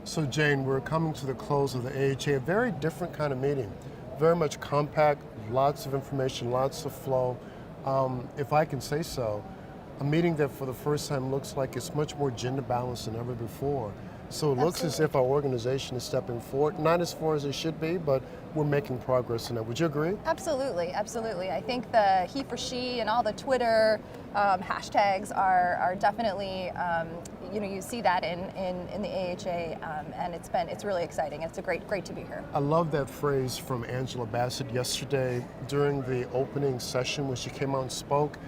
So Jane, we're coming to the close of the AHA, a very different kind of meeting. Very much compact, lots of information, lots of flow. If I can say so, a meeting that for the first time looks like it's much more gender balanced than ever before. So it looks as if our organization is stepping forward, not as far as it should be, but we're making progress in that. Would you agree? Absolutely, absolutely. I think the he for she and all the Twitter hashtags are definitely, you see that in the AHA, and it's really exciting. It's great to be here. I love that phrase from Angela Bassett yesterday during the opening session when she came out and spoke,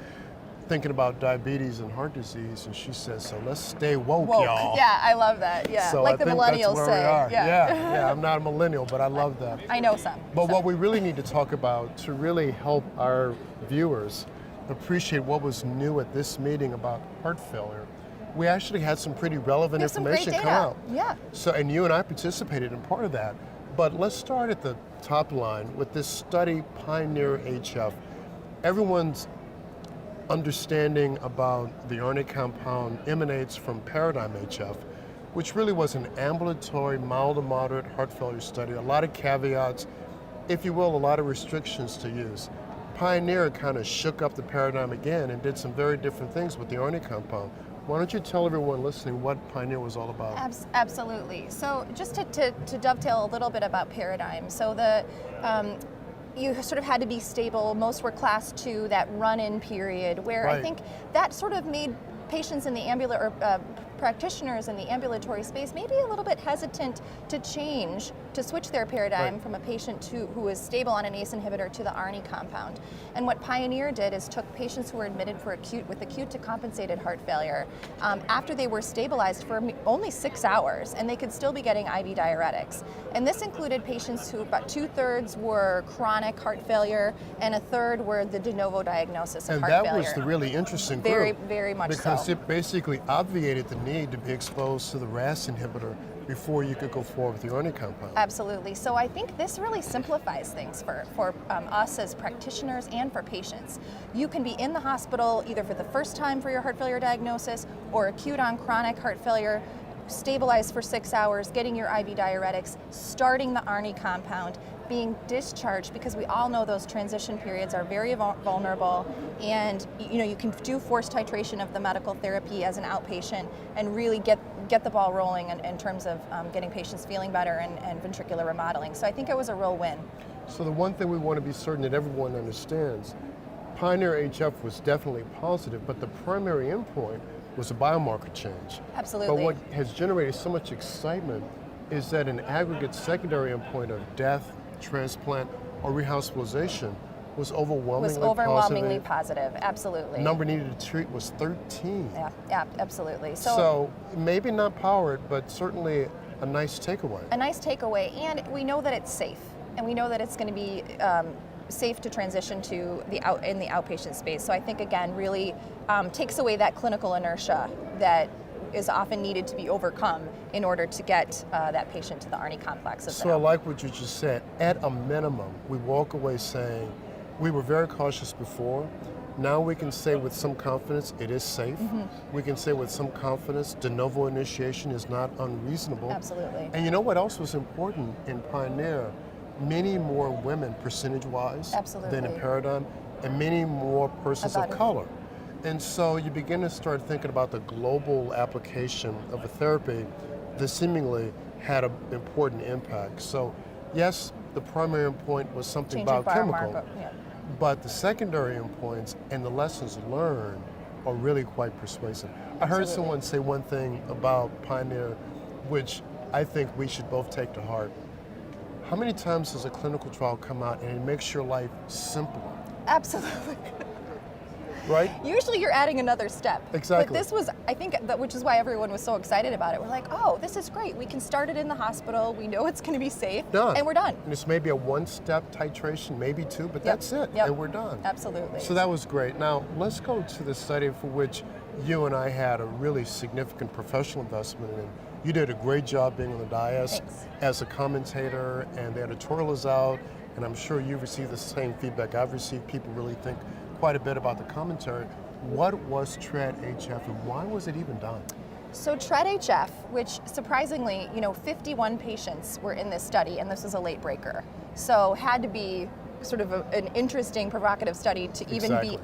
thinking about diabetes and heart disease, and she says, so let's stay woke, y'all. Yeah, I love that. Yeah, so like I the think millennials that's where say. we are. Yeah, I'm not a millennial, but I love that. I know some. But what we really need to talk about to really help our viewers appreciate what was new at this meeting about heart failure, we actually had some pretty relevant information come out. Yeah. So, and you and I participated in part of that. But let's start at the top line with this study, Pioneer HF. Everyone's understanding about the RNA compound emanates from Paradigm HF, which really was an ambulatory mild to moderate heart failure study. A lot of caveats, if you will, a lot of restrictions to use. Pioneer kind of shook up the paradigm again and did some very different things with the RNA compound. Why don't you tell everyone listening what Pioneer was all about? Absolutely. So just to dovetail a little bit about Paradigm. So you sort of had to be stable. Most were class 2, that run-in period, where Right. I think that sort of made patients in the practitioners in the ambulatory space maybe a little bit hesitant to switch their paradigm Right. from a patient who was stable on an ACE inhibitor to the ARNI compound. And what Pioneer did is took patients who were admitted with acute to compensated heart failure after they were stabilized for only 6 hours, and they could still be getting IV diuretics. And this included patients who about 2/3 were chronic heart failure and 1/3 were the de novo diagnosis of heart failure. And that was the really interesting group. Very much because so. it basically obviated the need to be exposed to the RAS inhibitor before you could go forward with the RNA compound. Absolutely. So I think this really simplifies things for us as practitioners and for patients. You can be in the hospital either for the first time for your heart failure diagnosis or acute on chronic heart failure, stabilized for 6 hours, getting your IV diuretics, starting the ARNI compound, being discharged, because we all know those transition periods are very vulnerable, and you can do forced titration of the medical therapy as an outpatient and really get the ball rolling in terms of getting patients feeling better and ventricular remodeling. So I think it was a real win. So the one thing we want to be certain that everyone understands, Pioneer HF was definitely positive, but the primary endpoint was a biomarker change. Absolutely. But what has generated so much excitement is that an aggregate secondary endpoint of death, transplant, or rehospitalization was overwhelmingly positive. Absolutely. Number needed to treat was 13. Yeah, absolutely. So maybe not powered, but certainly a nice takeaway. A nice takeaway, and we know that it's safe, and we know that it's going to be safe to transition to in the outpatient space. So I think again really takes away that clinical inertia that is often needed to be overcome in order to get that patient to the ARNI complex. So I like what you just said. At a minimum, we walk away saying, we were very cautious before. Now we can say with some confidence it is safe. Mm-hmm. We can say with some confidence de novo initiation is not unreasonable. Absolutely. And you know what else was important in Pioneer? Many more women percentage-wise than in Paradigm, and many more persons of color. And so you begin to start thinking about the global application of a therapy that seemingly had an important impact. So yes, the primary endpoint was something biochemical, but the secondary endpoints and the lessons learned are really quite persuasive. I heard someone say one thing about Pioneer, which I think we should both take to heart. How many times does a clinical trial come out and it makes your life simpler? Absolutely. Right? Usually you're adding another step. Exactly. But this was, I think, which is why everyone was so excited about it. We're like, oh, this is great. We can start it in the hospital. We know it's going to be safe. Done. And we're done. And it's maybe a one-step titration, maybe two, but that's it. Yep. And we're done. Absolutely. So that was great. Now, let's go to the study for which you and I had a really significant professional investment in. You did a great job being on the dais as a commentator, and the editorial is out, and I'm sure you've received the same feedback I've received. People really think quite a bit about the commentary. What was TREAD HF and why was it even done? So TREAD-HF, which surprisingly, 51 patients were in this study, and this was a late breaker. So had to be sort of an interesting, provocative study to even be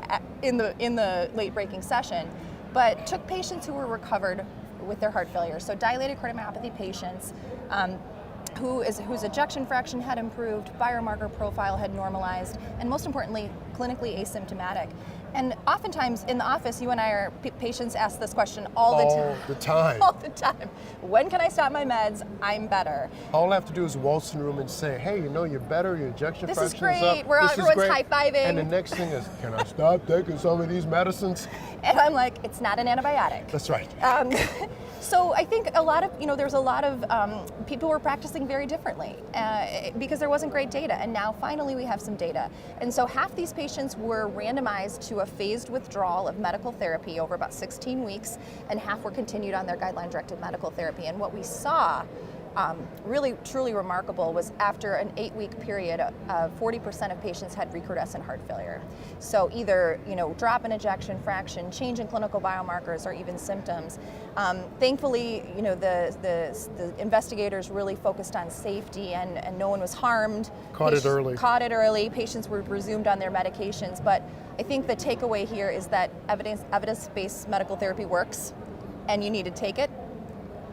in the late breaking session, but took patients who were recovered with their heart failure. So dilated cardiomyopathy patients, whose ejection fraction had improved, biomarker profile had normalized, and most importantly, clinically asymptomatic. And oftentimes in the office, you and I are patients ask this question all the time. All the time. When can I stop my meds? I'm better. All I have to do is waltz in the room and say, hey, you're better, your ejection fraction's up. This is great, everyone's high-fiving. And the next thing is, can I stop taking some of these medicines? And I'm like, it's not an antibiotic. That's right. So I think there's a lot of people were practicing very differently because there wasn't great data, and now finally we have some data. And so half these patients were randomized to a phased withdrawal of medical therapy over about 16 weeks, and half were continued on their guideline-directed medical therapy. And what we saw, really truly remarkable, was after an 8-week period, 40% of patients had recrudescent heart failure. So either drop in ejection fraction, change in clinical biomarkers, or even symptoms. Thankfully, the investigators really focused on safety, and no one was harmed. Caught it early. Patients were resumed on their medications. But I think the takeaway here is that evidence-based medical therapy works, and you need to take it,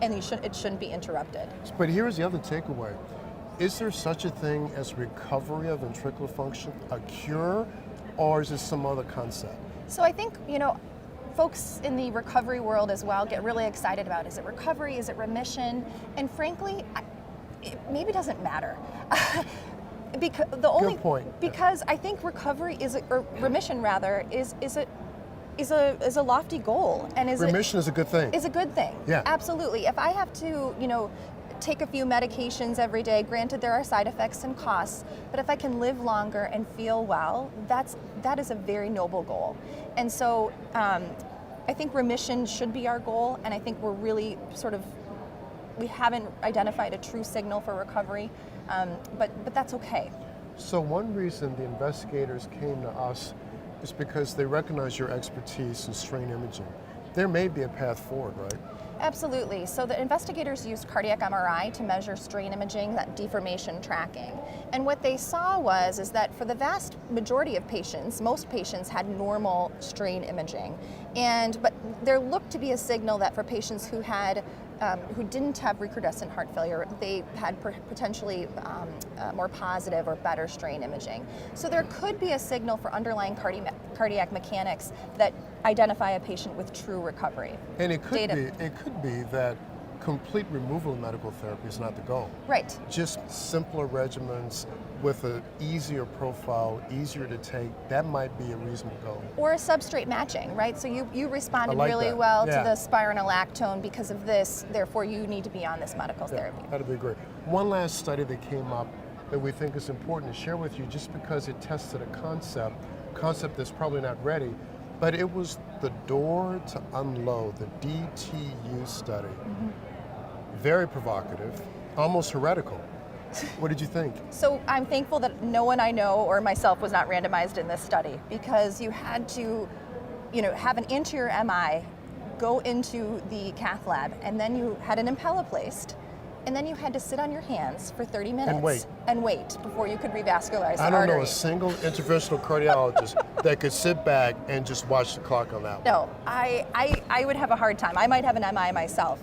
and it shouldn't be interrupted. But here's the other takeaway. Is there such a thing as recovery of ventricular function, a cure, or is it some other concept? So I think, folks in the recovery world as well get really excited about, is it recovery, is it remission? And frankly, it maybe doesn't matter. Good point. Because I think recovery or remission rather, is a lofty goal, and remission is a good thing. Is a good thing. Yeah, absolutely. If I have to, take a few medications every day, granted there are side effects and costs, but if I can live longer and feel well, that is a very noble goal. And so, I think remission should be our goal, and I think we're really we haven't identified a true signal for recovery, but that's okay. So one reason the investigators came to us is because they recognize your expertise in strain imaging. There may be a path forward, right? Absolutely. So the investigators used cardiac MRI to measure strain imaging, that deformation tracking. And what they saw is that for the vast majority of patients, most patients had normal strain imaging. But there looked to be a signal that for patients who didn't have recrudescent heart failure, they had potentially more positive or better strain imaging. So there could be a signal for underlying cardiac mechanics that identify a patient with true recovery. And it could be that complete removal of medical therapy is not the goal. Right. Just simpler regimens with an easier profile, easier to take, that might be a reasonable goal. Or a substrate matching, right? So you responded really well to the spironolactone because of this, therefore you need to be on this medical therapy. That'd be great. One last study that came up that we think is important to share with you, just because it tested a concept that's probably not ready, but it was the door to unload, the DTU study. Mm-hmm. Very provocative, almost heretical. What did you think? So I'm thankful that no one I know or myself was not randomized in this study, because you had to, have an anterior MI, go into the cath lab, and then you had an Impella placed, and then you had to sit on your hands for 30 minutes and wait before you could revascularize the artery. I don't know a single interventional cardiologist that could sit back and just watch the clock on that one. No, I would have a hard time. I might have an MI myself.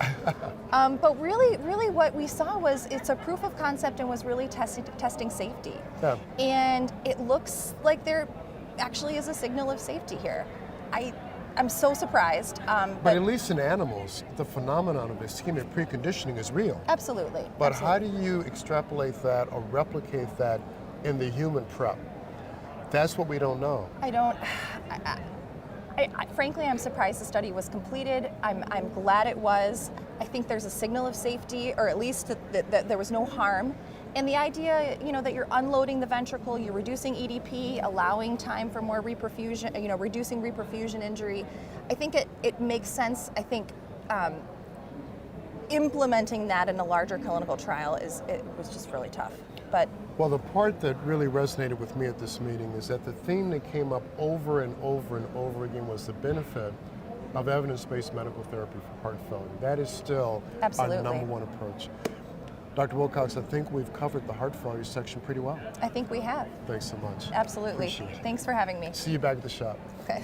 But really what we saw was it's a proof of concept and was really testing safety. Yeah. And it looks like there actually is a signal of safety here. I'm so surprised. But at least in animals, the phenomenon of ischemic preconditioning is real. Absolutely. But how do you extrapolate that or replicate that in the human prep? That's what we don't know. Frankly, I'm surprised the study was completed. I'm glad it was. I think there's a signal of safety, or at least that there was no harm. And the idea, that you're unloading the ventricle, you're reducing EDP, allowing time for more reperfusion, reducing reperfusion injury, I think it makes sense. I think implementing that in a larger clinical trial it was just really tough. Well, the part that really resonated with me at this meeting is that the theme that came up over and over and over again was the benefit of evidence-based medical therapy for heart failure. That is still Absolutely. our number one approach. Dr. Wilcox, I think we've covered the heart failure section pretty well. I think we have. Thanks so much. Absolutely. Appreciate it. Thanks for having me. See you back at the shop. Okay.